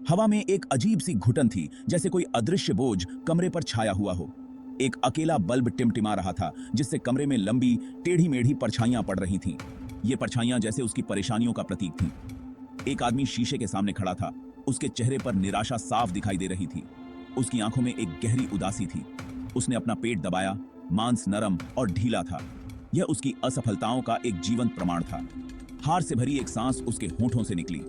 हवा में एक अजीब सी घुटन थी, जैसे कोई अदृश्य बोझ कमरे पर छाया हुआ हो। एक अकेला बल्ब टिमटिमा रहा था, जिससे कमरे में लंबी टेढ़ी मेढ़ी परछाइयां पड़ रही थीं। ये परछाइयां जैसे उसकी परेशानियों का प्रतीक थीं। एक आदमी शीशे के सामने खड़ा था। उसके चेहरे पर निराशा साफ दिखाई दे रही थी। उसकी आंखों में एक गहरी उदासी थी। उसने अपना पेट दबाया। मांस नरम और ढीला था। यह उसकी असफलताओं का एक जीवंत प्रमाण था। हार से भरी एक सांस उसके होंठों से निकली।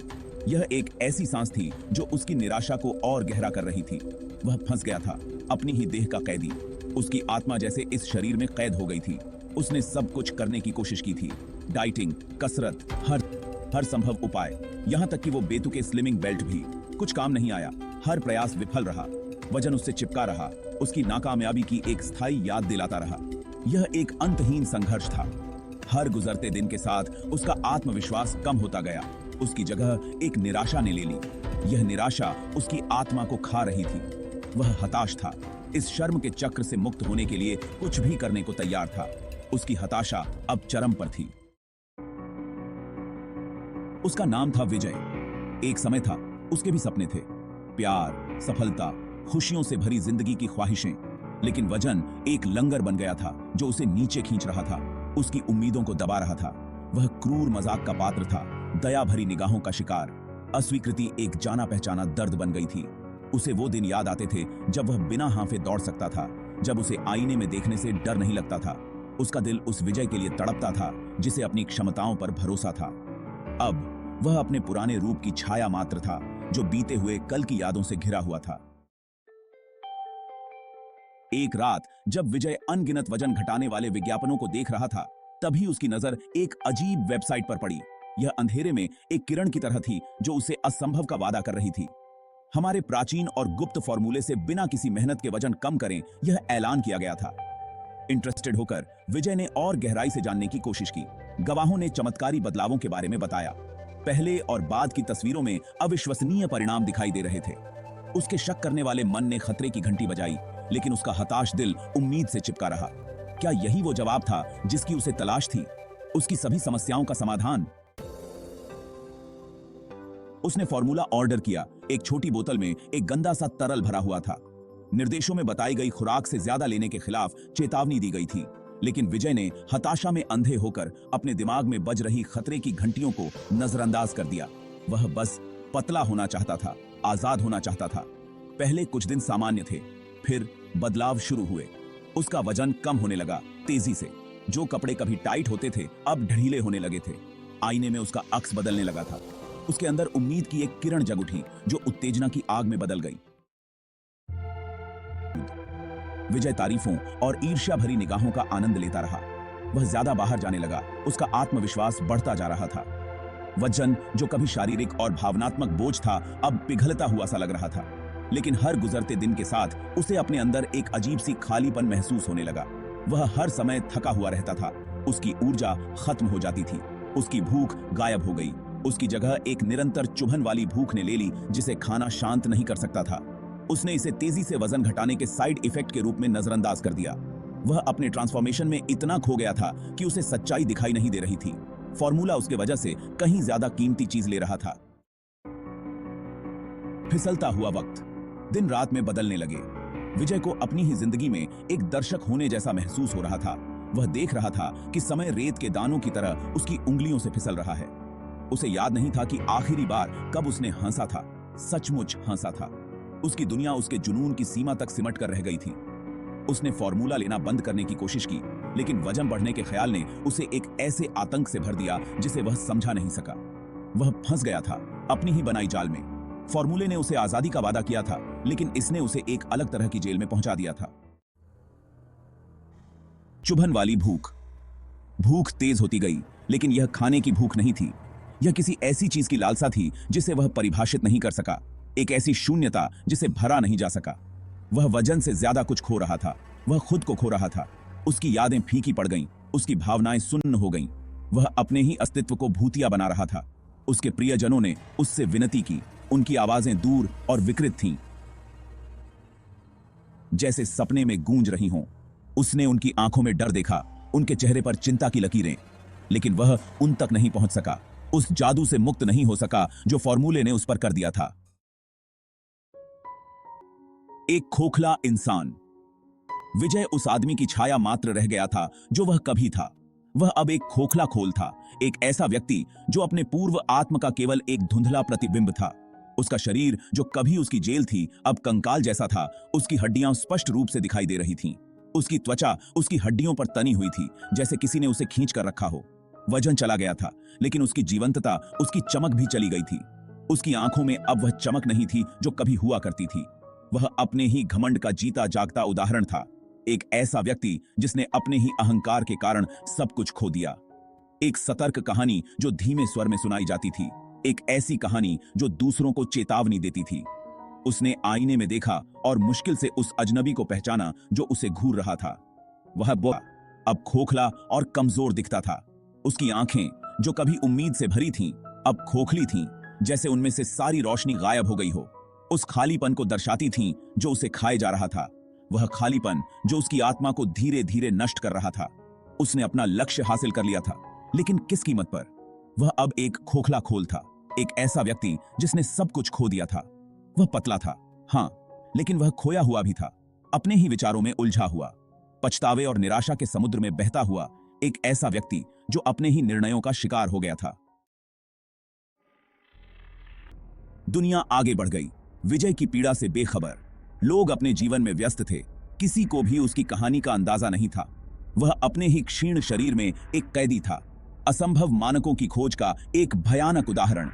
यह एक ऐसी सांस थी जो उसकी निराशा को और गहरा कर रही थी। वह फंस गया था, अपनी ही देह का कैदी। उसकी आत्मा जैसे इस शरीर में कैद हो गई थी। उसने सब कुछ करने की कोशिश की थी, डाइटिंग, कसरत, हर संभव उपाय, यहाँ तक कि वो बेतुके स्लिमिंग बेल्ट भी। कुछ काम नहीं आया। हर प्रयास विफल रहा। वजन उससे चिपका रहा, उसकी नाकामयाबी की एक स्थायी याद दिलाता रहा। यह एक अंतहीन संघर्ष था। हर गुजरते दिन के साथ उसका आत्मविश्वास कम होता गया। उसकी जगह एक निराशा ने ले ली। यह निराशा उसकी आत्मा को खा रही थी। वह हताश था। इस शर्म के चक्र से मुक्त होने के लिए कुछ भी करने को तैयार था। उसकी हताशा अब चरम पर थी। उसका नाम था विजय। एक समय था, उसके भी सपने थे, प्यार, सफलता, खुशियों से भरी जिंदगी की ख्वाहिशें। लेकिन वजन एक लंगर बन गया था जो उसे नीचे खींच रहा था, उसकी उम्मीदों को दबा रहा था। वह क्रूर मजाक का पात्र था, दया भरी निगाहों का शिकार। अस्वीकृति एक जाना पहचाना दर्द बन गई थी। उसे वो दिन याद आते थे जब वह बिना हांफे दौड़ सकता था, जब उसे आईने में देखने से डर नहीं लगता था। उसका दिल उस विजय के लिए तड़पता था जिसे अपनी क्षमताओं पर भरोसा था। अब वह अपने पुराने रूप की छाया मात्र था, जो बीते हुए कल की यादों से घिरा हुआ था। एक रात जब विजय अनगिनत वजन घटाने वाले विज्ञापनों को देख रहा था, तभी उसकी नजर एक अजीब वेबसाइट पर पड़ी। यह अंधेरे में एक किरण की तरह थी जो उसे असंभव का वादा कर रही थी। हमारे प्राचीन और गुप्त फॉर्मूले से बिना किसी मेहनत के वजन कम करें, यह ऐलान किया गया था। इंटरेस्टेड होकर विजय ने और गहराई से जानने की कोशिश की। गवाहों ने चमत्कारी बदलावों के बारे में बताया। पहले और बाद की तस्वीरों में अविश्वसनीय परिणाम दिखाई दे रहे थे। उसके शक करने वाले मन ने खतरे की घंटी बजाई, लेकिन उसका हताश दिल उम्मीद से चिपका रहा। क्या यही वो जवाब था जिसकी उसे तलाश थी? उसकी सभी समस्याओं का समाधान? उसने फॉर्मूला ऑर्डर किया। एक छोटी बोतल में एक गंदा सा तरल भरा हुआ था। निर्देशों में बताई गई खुराक से ज्यादा लेने के खिलाफ चेतावनी दी गई थी। लेकिन विजय ने हताशा में अंधे होकर अपने दिमाग में बज रही खतरे की घंटियों को नजरअंदाज कर दिया। वह बस पतला होना चाहता था, आजाद होना चाहता था। पहले कुछ दिन सामान्य थे, फिर बदलाव शुरू हुए। उसका वजन कम होने लगा, तेजी से। जो कपड़े कभी टाइट होते थे अब ढीले होने लगे थे। आईने में उसका अक्स बदलने लगा था। उसके अंदर उम्मीद की एक किरण जग उठी जो उत्तेजना की आग में बदल गई। विजय तारीफों और ईर्ष्या भरी निगाहों का आनंद लेता रहा। वह ज्यादा बाहर जाने लगा। उसका आत्मविश्वास बढ़ता जा रहा था। वजन जो कभी शारीरिक और भावनात्मक बोझ था, अब पिघलता हुआ सा लग रहा था। लेकिन हर गुजरते दिन के साथ उसे अपने अंदर एक अजीब सी खालीपन महसूस होने लगा। वह हर समय थका हुआ रहता था। उसकी ऊर्जा खत्म हो जाती थी। उसकी भूख गायब हो गई। उसकी जगह एक निरंतर चुभन वाली भूख ने ले ली, जिसे खाना शांत नहीं कर सकता था। उसने इसे तेजी से वजन घटाने के साइड इफेक्ट के रूप में नजरअंदाज कर दिया। वह अपने ट्रांसफॉर्मेशन में इतना खो गया था कि उसे सच्चाई दिखाई नहीं दे रही थी। फॉर्मूला उसके वजह से कहीं ज्यादा कीमती चीज ले रहा था। फिसलता हुआ वक्त दिन रात में बदलने लगे। विजय को अपनी ही जिंदगी में एक दर्शक होने जैसा महसूस हो रहा था। वह देख रहा था कि समय रेत के दानों की तरह उसकी उंगलियों से फिसल रहा है। उसे याद नहीं था कि आखिरी बार कब उसने हंसा था, सचमुच हंसा था। उसकी दुनिया उसके जुनून की सीमा तक सिमट कर रह गई थी। उसने फॉर्मूला लेना बंद करने की कोशिश की, लेकिन वजन बढ़ने के ख्याल ने उसे एक ऐसे आतंक से भर दिया जिसे वह समझा नहीं सका। वह फंस गया था अपनी ही बनाई जाल में। फॉर्मूले ने उसे आजादी का वादा किया था, लेकिन इसने उसे एक अलग तरह की जेल में पहुंचा दिया था। चुभन वाली भूख। भूख तेज होती गई, लेकिन यह खाने की भूख नहीं थी। यह किसी ऐसी चीज की लालसा थी जिसे वह परिभाषित नहीं कर सका। एक ऐसी शून्यता जिसे भरा नहीं जा सका। वह वजन से ज्यादा कुछ खो रहा था। वह खुद को खो रहा था। उसकी यादें फीकी पड़ गईं। उसकी भावनाएं सुन्न हो गईं। वह अपने ही अस्तित्व को भूतिया बना रहा था। उसके प्रियजनों ने उससे विनती की। उनकी आवाजें दूर और विकृत थीं, जैसे सपने में गूंज रही हों। उसने उनकी आंखों में डर देखा, उनके चेहरे पर चिंता की लकीरें। लेकिन वह उन तक नहीं पहुंच सका। उस जादू से मुक्त नहीं हो सका जो फॉर्मूले ने उस पर कर दिया था। एक खोखला इंसान। विजय उस आदमी की छाया मात्र रह गया था जो वह कभी था। वह अब एक खोखला खोल था, एक ऐसा व्यक्ति जो अपने पूर्व आत्म का केवल एक धुंधला प्रतिबिंब था। उसका शरीर जो कभी उसकी जेल थी अब कंकाल जैसा था। उसकी हड्डियां स्पष्ट रूप से दिखाई दे रही थीं। उसकी त्वचा उसकी हड्डियों पर तनी हुई थी, जैसे किसी ने उसे खींच कर रखा हो। वजन चला गया था, लेकिन उसकी जीवंतता, उसकी चमक भी चली गई थी। उसकी आंखों में अब वह चमक नहीं थी जो कभी हुआ करती थी। वह अपने ही घमंड का जीता जागता उदाहरण था। एक ऐसा व्यक्ति जिसने अपने ही अहंकार के कारण सब कुछ खो दिया। एक सतर्क कहानी जो धीमे स्वर में सुनाई जाती थी, एक ऐसी कहानी जो दूसरों को चेतावनी देती थी। उसने आईने में देखा और मुश्किल से उस अजनबी को पहचाना जो उसे घूर रहा था। वह अब खोखला और कमजोर दिखता था। उसकी आंखें जो कभी उम्मीद से भरी थीं, अब खोखली थीं, जैसे उनमें से सारी रोशनी गायब हो गई हो। उस खालीपन को दर्शाती थीं जो उसे खाए जा रहा था। वह खालीपन जो उसकी आत्मा को धीरे धीरे नष्ट कर रहा था। उसने अपना लक्ष्य हासिल कर लिया था, लेकिन किस कीमत पर? वह अब एक खोखला खोल था, एक ऐसा व्यक्ति जिसने सब कुछ खो दिया था। वह पतला था, हां, लेकिन वह खोया हुआ भी था, अपने ही विचारों में उलझा हुआ, पछतावे और निराशा के समुद्र में बहता हुआ। एक ऐसा व्यक्ति जो अपने ही निर्णयों का शिकार हो गया था। दुनिया आगे बढ़ गई, विजय की पीड़ा से बेखबर। लोग अपने जीवन में व्यस्त थे, किसी को भी उसकी कहानी का अंदाजा नहीं था। वह अपने ही क्षीण शरीर में एक कैदी था, असंभव मानकों की खोज का एक भयानक उदाहरण।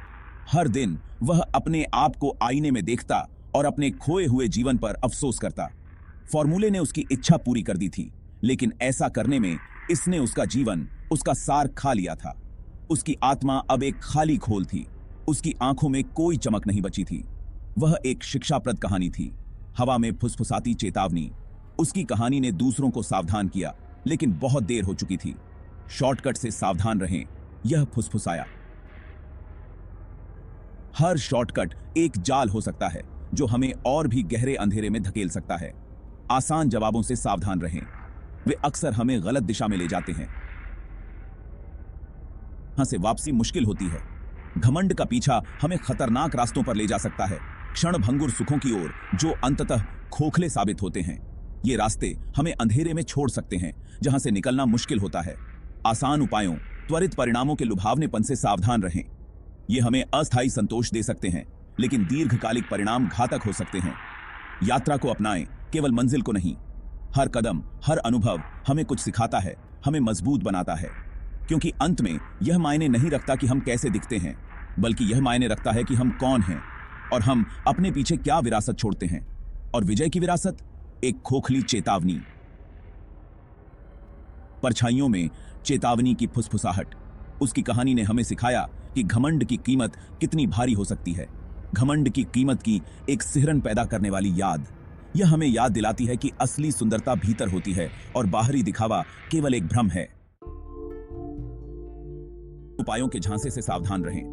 हर दिन वह अपने आप को आईने में देखता और अपने खोए हुए जीवन पर अफसोस करता। फॉर्मूले ने उसकी इच्छा पूरी कर दी थी, लेकिन ऐसा करने में इसने उसका जीवन, उसका सार खा लिया था। उसकी आत्मा अब एक खाली खोल थी। उसकी आंखों में कोई चमक नहीं बची थी। वह एक शिक्षाप्रद कहानी थी, हवा में फुसफुसाती चेतावनी। उसकी कहानी ने दूसरों को सावधान किया, लेकिन बहुत देर हो चुकी थी। शॉर्टकट से सावधान रहें, यह फुसफुसाया। हर शॉर्टकट एक जाल हो सकता है जो हमें और भी गहरे अंधेरे में धकेल सकता है। आसान जवाबों से सावधान रहें, वे अक्सर हमें गलत दिशा में ले जाते हैं। यहां से वापसी मुश्किल होती है। घमंड का पीछा हमें खतरनाक रास्तों पर ले जा सकता है, क्षणभंगुर सुखों की ओर जो अंततः खोखले साबित होते हैं। ये रास्ते हमें अंधेरे में छोड़ सकते हैं, जहां से निकलना मुश्किल होता है। आसान उपायों, त्वरित परिणामों के लुभावनेपन से सावधान रहें। ये हमें अस्थायी संतोष दे सकते हैं, लेकिन दीर्घकालिक परिणाम घातक हो सकते हैं। यात्रा को अपनाएं, केवल मंजिल को नहीं। हर कदम, हर अनुभव हमें कुछ सिखाता है, हमें मजबूत बनाता है। क्योंकि अंत में यह मायने नहीं रखता कि हम कैसे दिखते हैं, बल्कि यह मायने रखता है कि हम कौन हैं और हम अपने पीछे क्या विरासत छोड़ते हैं। और विजय की विरासत एक खोखली चेतावनी। परछाइयों में चेतावनी की फुसफुसाहट। उसकी कहानी ने हमें सिखाया कि घमंड की कीमत कितनी भारी हो सकती है। घमंड की कीमत की एक सिहरन पैदा करने वाली याद। यह हमें याद दिलाती है कि असली सुंदरता भीतर होती है और बाहरी दिखावा केवल एक भ्रम है। उपायों के झांसे से सावधान रहें।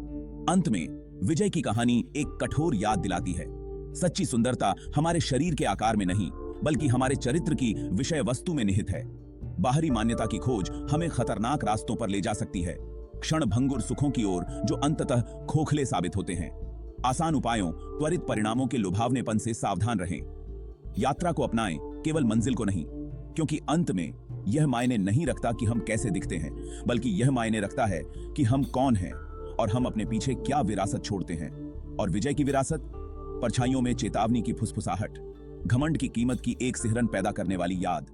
अंत में विजय की कहानी एक कठोर याद दिलाती है, सच्ची सुंदरता हमारे शरीर के आकार में नहीं, बल्कि हमारे चरित्र की विषय वस्तु में निहित है। बाहरी मान्यता की खोज हमें खतरनाक रास्तों पर ले जा सकती है, क्षणभंगुर सुखों की ओर जो अंततः खोखले साबित होते हैं। आसान उपायों, त्वरित परिणामों के लुभावनेपन से सावधान रहें। यात्रा को अपनाएं, केवल मंजिल को नहीं, क्योंकि अंत में यह मायने नहीं रखता कि हम कैसे दिखते हैं, बल्कि यह मायने रखता है कि हम कौन हैं और हम अपने पीछे क्या विरासत छोड़ते हैं। और विजय की विरासत, परछाइयों में चेतावनी की फुसफुसाहट, घमंड की कीमत की एक सिहरन पैदा करने वाली याद।